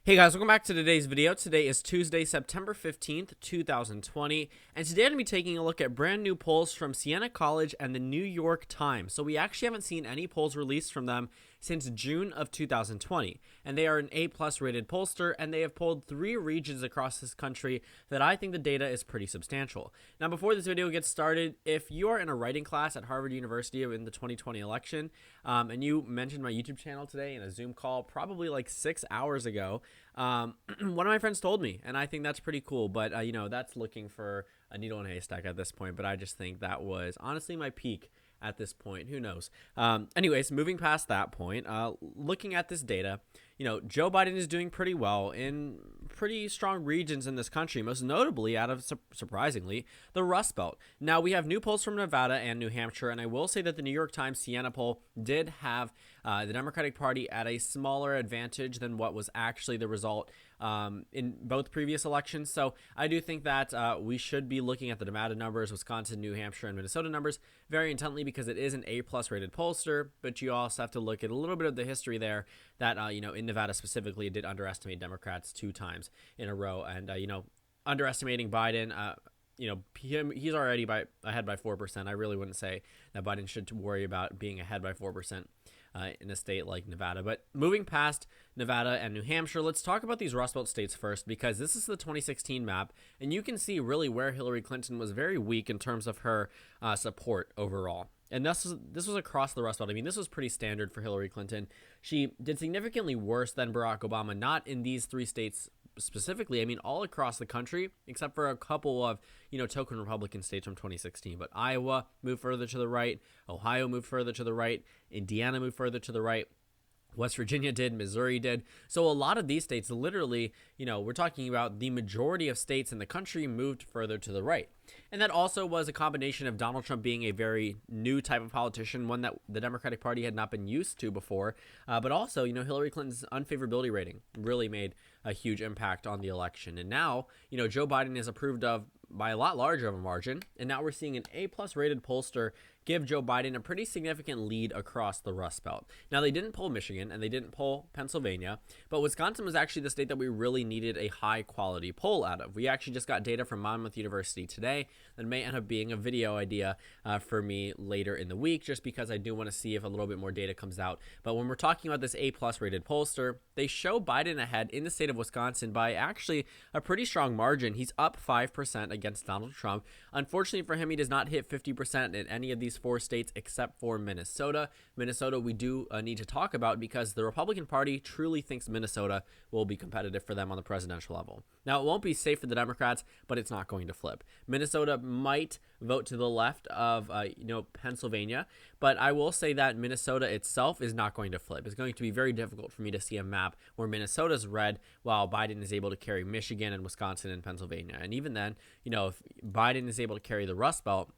Hey guys, welcome back to today's video. Today is Tuesday, September 15th, 2020, and today I'm going to be taking a look at brand new polls from Siena College and the New York Times. So we actually haven't seen any polls released from them since June of 2020, and they are an A-plus rated pollster, and they have polled 3 regions across this country that I think the data is pretty substantial. Now, before this video gets started, if you are in a writing class at Harvard University in the 2020 election, and you mentioned my YouTube channel today in a Zoom call probably like 6 hours ago, one of my friends told me, and I think that's pretty cool, but that's looking for a needle in a haystack at this point. But I just think that was honestly my peak at this point. Who knows? Anyways, moving past that point, looking at this data, Joe Biden is doing pretty well in pretty strong regions in this country, most notably out of, surprisingly, the Rust Belt. Now, we have new polls from Nevada and New Hampshire, and I will say that the New York Times Siena poll did have the Democratic Party at a smaller advantage than what was actually the result in both previous elections. So I do think that we should be looking at the Nevada numbers, Wisconsin, New Hampshire, and Minnesota numbers very intently because it is an A-plus rated pollster, but you also have to look at a little bit of the history there that, in Nevada specifically, it did underestimate Democrats 2 times in a row. And, underestimating Biden, he's already ahead by 4%. I really wouldn't say that Biden should worry about being ahead by 4% in a state like Nevada. But moving past Nevada and New Hampshire, let's talk about these Rust Belt states first, because this is the 2016 map, and you can see really where Hillary Clinton was very weak in terms of her support overall. And this was across the Rust Belt. I mean, this was pretty standard for Hillary Clinton. She did significantly worse than Barack Obama, not in these 3 states specifically. I mean, all across the country, except for a couple of, token Republican states from 2016. But Iowa moved further to the right. Ohio moved further to the right. Indiana moved further to the right. West Virginia did, Missouri did. So a lot of these states, literally, we're talking about the majority of states in the country moved further to the right. And that also was a combination of Donald Trump being a very new type of politician, one that the Democratic Party had not been used to before. But also, Hillary Clinton's unfavorability rating really made a huge impact on the election. And now, Joe Biden is approved of by a lot larger of a margin. And now we're seeing an A-plus rated pollster give Joe Biden a pretty significant lead across the Rust Belt. Now, they didn't poll Michigan and they didn't poll Pennsylvania, but Wisconsin was actually the state that we really needed a high-quality poll out of. We actually just got data from Monmouth University today that may end up being a video idea for me later in the week, just because I do want to see if a little bit more data comes out. But when we're talking about this A-plus rated pollster, they show Biden ahead in the state of Wisconsin by actually a pretty strong margin. He's up 5% against Donald Trump. Unfortunately for him, he does not hit 50% in any of these 4 states except for Minnesota. Minnesota we do need to talk about because the Republican Party truly thinks Minnesota will be competitive for them on the presidential level. Now, it won't be safe for the Democrats, but it's not going to flip. Minnesota might vote to the left of, Pennsylvania, but I will say that Minnesota itself is not going to flip. It's going to be very difficult for me to see a map where Minnesota's red while Biden is able to carry Michigan and Wisconsin and Pennsylvania. And even then, if Biden is able to carry the Rust Belt,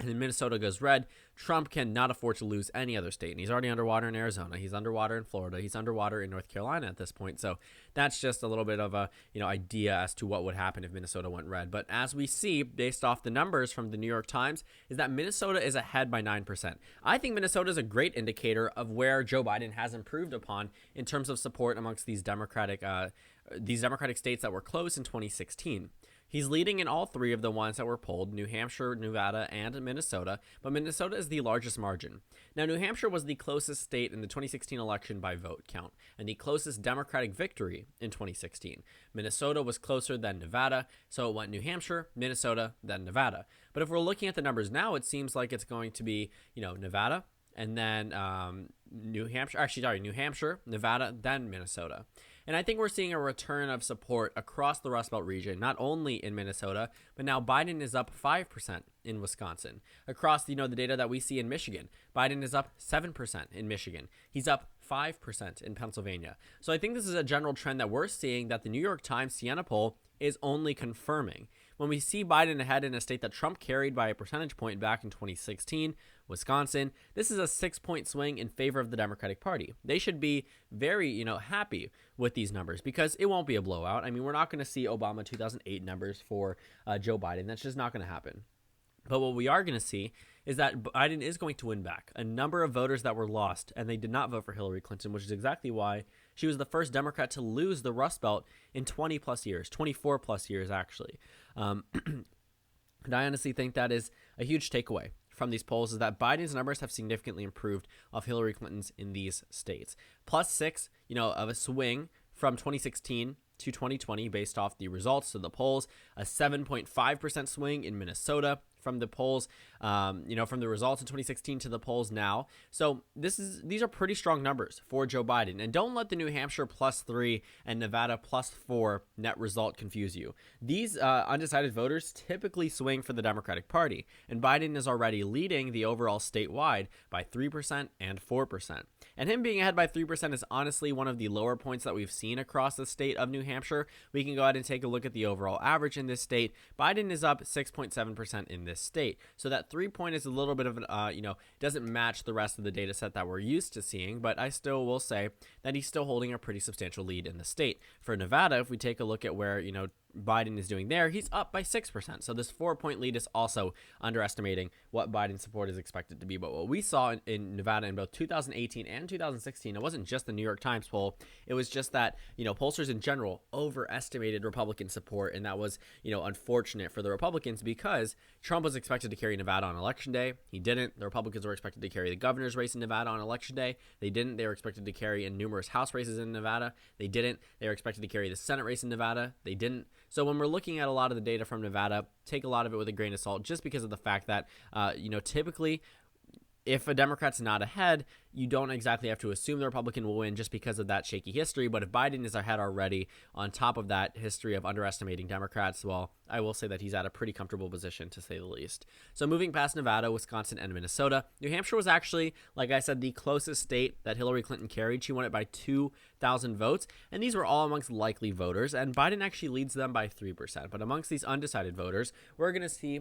and then Minnesota goes red, Trump cannot afford to lose any other state. And he's already underwater in Arizona. He's underwater in Florida. He's underwater in North Carolina at this point. So that's just a little bit of a, idea as to what would happen if Minnesota went red. But as we see, based off the numbers from the New York Times, is that Minnesota is ahead by 9%. I think Minnesota is a great indicator of where Joe Biden has improved upon in terms of support amongst these Democratic states that were close in 2016. He's leading in all 3 of the ones that were polled, New Hampshire, Nevada, and Minnesota, but Minnesota is the largest margin. Now, New Hampshire was the closest state in the 2016 election by vote count, and the closest Democratic victory in 2016. Minnesota was closer than Nevada, so it went New Hampshire, Minnesota, then Nevada. But if we're looking at the numbers now, it seems like it's going to be, Nevada, and then New Hampshire, Nevada, then Minnesota. And I think we're seeing a return of support across the Rust Belt region, not only in Minnesota, but now Biden is up 5% in Wisconsin. Across, the data that we see in Michigan, Biden is up 7% in Michigan. He's up 5% in Pennsylvania. So I think this is a general trend that we're seeing that the New York Times Siena poll is only confirming. When we see Biden ahead in a state that Trump carried by a percentage point back in 2016, Wisconsin, this is a 6-point swing in favor of the Democratic Party. They should be very, happy with these numbers because it won't be a blowout. I mean, we're not going to see Obama 2008 numbers for Joe Biden. That's just not going to happen. But what we are going to see is that Biden is going to win back a number of voters that were lost, and they did not vote for Hillary Clinton, which is exactly why She was the first Democrat to lose the Rust Belt in 20 plus years, 24 plus years, actually. And I honestly think that is a huge takeaway from these polls, is that Biden's numbers have significantly improved off Hillary Clinton's in these states. +6, of a swing from 2016 to 2020 based off the results of the polls, a 7.5% swing in Minnesota from the polls, from the results in 2016 to the polls now. So these are pretty strong numbers for Joe Biden. And don't let the New Hampshire +3 and Nevada +4 net result confuse you. These undecided voters typically swing for the Democratic Party, and Biden is already leading the overall statewide by 3% and 4%. And him being ahead by 3% is honestly one of the lower points that we've seen across the state of New Hampshire. We can go ahead and take a look at the overall average in this state. Biden is up 6.7% in this state. So that 3 point is a little bit of an, doesn't match the rest of the data set that we're used to seeing, but I still will say that he's still holding a pretty substantial lead in the state. For Nevada, if we take a look at where, Biden is doing there, he's up by 6%. So this 4-point lead is also underestimating what Biden's support is expected to be. But what we saw in Nevada in both 2018 and 2016, it wasn't just the New York Times poll. It was just that, pollsters in general overestimated Republican support. And that was, unfortunate for the Republicans because Trump was expected to carry Nevada on election day. He didn't. The Republicans were expected to carry the governor's race in Nevada on election day. They didn't. They were expected to carry in numerous House races in Nevada. They didn't. They were expected to carry the Senate race in Nevada. They didn't. So when we're looking at a lot of the data from Nevada, take a lot of it with a grain of salt, just because of the fact that, typically if a Democrat's not ahead, you don't exactly have to assume the Republican will win just because of that shaky history. But if Biden is ahead already on top of that history of underestimating Democrats, well, I will say that he's at a pretty comfortable position, to say the least. So moving past Nevada, Wisconsin, and Minnesota, New Hampshire was actually, like I said, the closest state that Hillary Clinton carried. She won it by 2,000 votes, and these were all amongst likely voters, and Biden actually leads them by 3%. But amongst these undecided voters, we're going to see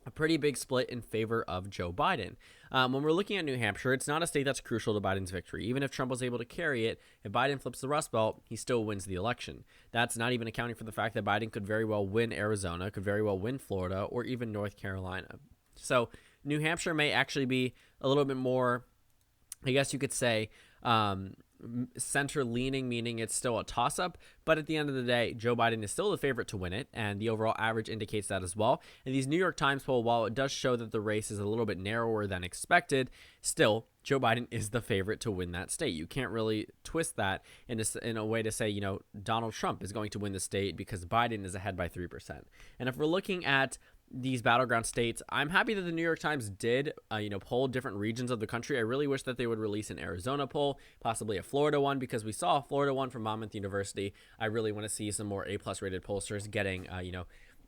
a pretty big split in favor of Joe Biden. When we're looking at New Hampshire, it's not a state that's crucial to Biden's victory. Even if Trump was able to carry it, if Biden flips the Rust Belt, he still wins the election. That's not even accounting for the fact that Biden could very well win Arizona, could very well win Florida, or even North Carolina. So New Hampshire may actually be a little bit more, I guess you could say, center leaning, meaning it's still a toss up, but at the end of the day, Joe Biden is still the favorite to win it, and the overall average indicates that as well. And these New York Times poll, while it does show that the race is a little bit narrower than expected, still Joe Biden is the favorite to win that state. You can't really twist that in a way to say, Donald Trump is going to win the state because Biden is ahead by 3%. And if we're looking at these battleground states, I'm happy that the New York Times did, poll different regions of the country. I really wish that they would release an Arizona poll, possibly a Florida one, because we saw a Florida one from Monmouth University. I really want to see some more A+ rated pollsters getting,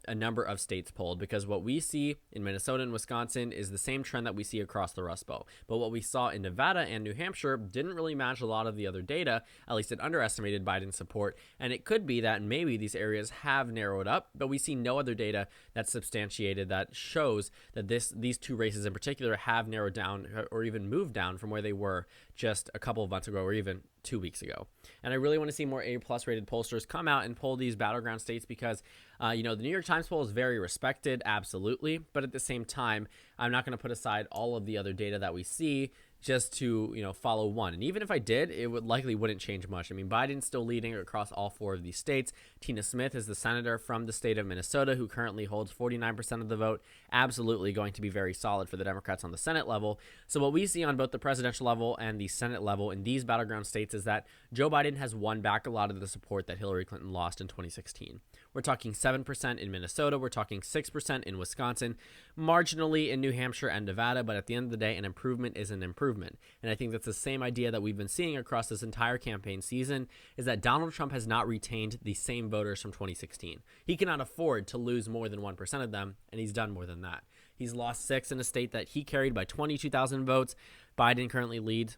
a number of states polled, because what we see in Minnesota and Wisconsin is the same trend that we see across the Rust Belt. But what we saw in Nevada and New Hampshire didn't really match a lot of the other data. At least it underestimated Biden's support. And it could be that maybe these areas have narrowed up, but we see no other data that's substantiated that shows that these two races in particular have narrowed down or even moved down from where they were just a couple of months ago or even 2 weeks ago. And I really want to see more A+ rated pollsters come out and poll these battleground states because, the New York Times poll is very respected, absolutely. But at the same time, I'm not going to put aside all of the other data that we see just to, follow one. And even if I did, it wouldn't change much. I mean, Biden's still leading across all 4 of these states. Tina Smith is the senator from the state of Minnesota who currently holds 49% of the vote. Absolutely going to be very solid for the Democrats on the Senate level. So what we see on both the presidential level and the Senate level in these battleground states is that Joe Biden has won back a lot of the support that Hillary Clinton lost in 2016. We're talking 7% in Minnesota. We're talking 6% in Wisconsin, marginally in New Hampshire and Nevada. But at the end of the day, an improvement is an improvement. And I think that's the same idea that we've been seeing across this entire campaign season, is that Donald Trump has not retained the same voters from 2016. He cannot afford to lose more than 1% of them, and he's done more than that. He's lost 6 in a state that he carried by 22,000 votes. Biden currently leads.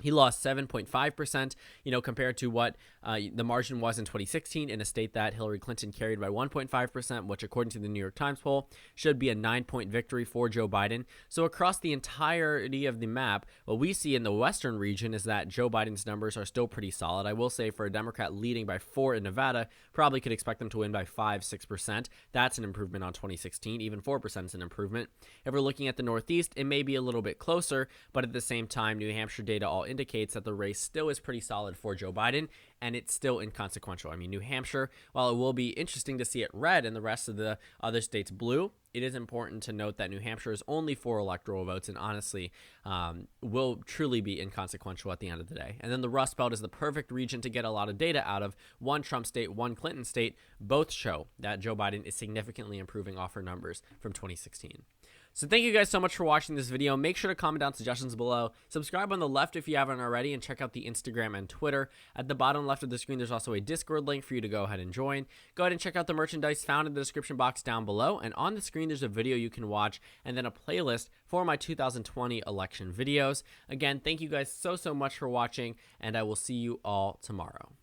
He lost 7.5%, compared to what the margin was in 2016 in a state that Hillary Clinton carried by 1.5%, which according to the New York Times poll should be a 9-point victory for Joe Biden. So across the entirety of the map, what we see in the Western region is that Joe Biden's numbers are still pretty solid. I will say for a Democrat leading by 4 in Nevada, probably could expect them to win by 5-6%. That's an improvement on 2016. Even 4% is an improvement. If we're looking at the Northeast, it may be a little bit closer, but at the same time, New Hampshire data all indicates that the race still is pretty solid for Joe Biden, and it's still inconsequential. I mean, New Hampshire, while it will be interesting to see it red and the rest of the other states blue, it is important to note that New Hampshire is only 4 electoral votes and honestly will truly be inconsequential at the end of the day. And then the Rust Belt is the perfect region to get a lot of data out of. One Trump state, one Clinton state, both show that Joe Biden is significantly improving off her numbers from 2016. So thank you guys so much for watching this video. Make sure to comment down suggestions below. Subscribe on the left if you haven't already, and check out the Instagram and Twitter. At the bottom left of the screen, there's also a Discord link for you to go ahead and join. Go ahead and check out the merchandise found in the description box down below. And on the screen, there's a video you can watch and then a playlist for my 2020 election videos. Again, thank you guys so much for watching, and I will see you all tomorrow.